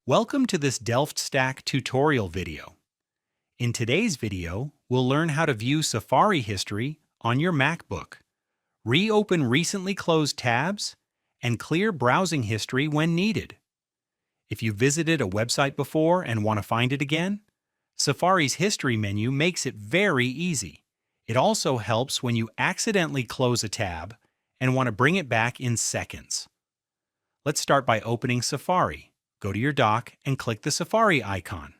Welcome to this Delft Stack tutorial video. In today's video, we'll learn how to view Safari history on your MacBook, reopen recently closed tabs, and clear browsing history when needed. If you visited a website before and want to find it again, Safari's History menu makes it very easy. It also helps when you accidentally close a tab and want to bring it back in seconds. Let's start by opening Safari. Go to your dock and click the Safari icon.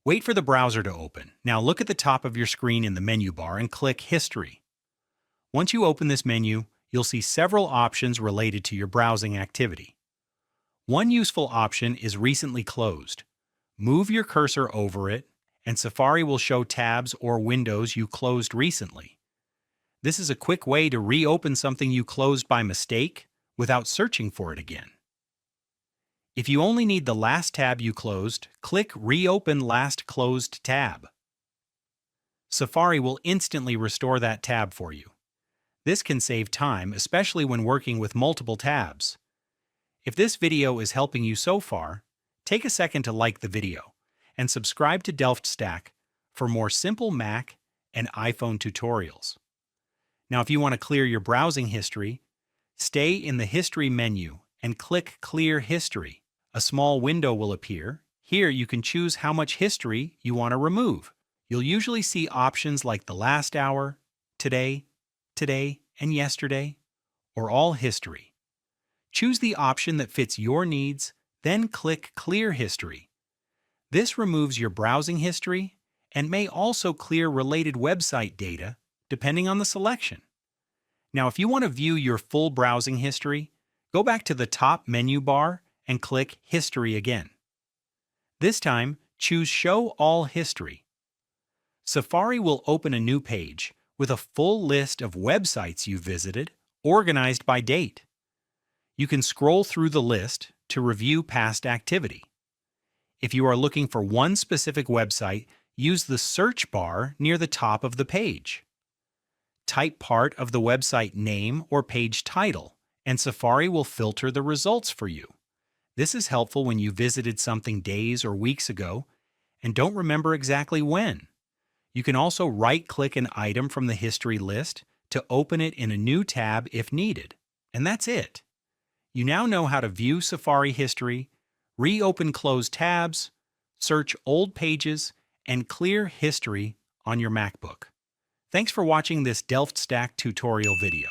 Wait for the browser to open. Now look at the top of your screen in the menu bar and click History. Once you open this menu, you'll see several options related to your browsing activity. One useful option is Recently Closed. Move your cursor over it, and Safari will show tabs or windows you closed recently. This is a quick way to reopen something you closed by mistake without searching for it again. If you only need the last tab you closed, click Reopen Last Closed Tab. Safari will instantly restore that tab for you. This can save time, especially when working with multiple tabs. If this video is helping you so far, take a second to like the video and subscribe to Delft Stack for more simple Mac and iPhone tutorials. Now, if you want to clear your browsing history, stay in the History menu and click Clear History. A small window will appear. Here you can choose how much history you want to remove. You'll usually see options like the last hour, today, and yesterday, or all history. Choose the option that fits your needs, then click Clear History. This removes your browsing history and may also clear related website data, depending on the selection. Now, if you want to view your full browsing history, go back to the top menu bar and click History again. This time, choose Show All History. Safari will open a new page with a full list of websites you visited, organized by date. You can scroll through the list to review past activity. If you are looking for one specific website, use the search bar near the top of the page. Type part of the website name or page title, and Safari will filter the results for you. This is helpful when you visited something days or weeks ago and don't remember exactly when. You can also right-click an item from the history list to open it in a new tab if needed. And that's it. You now know how to view Safari history, reopen closed tabs, search old pages, and clear history on your MacBook. Thanks for watching this Delft Stack tutorial video.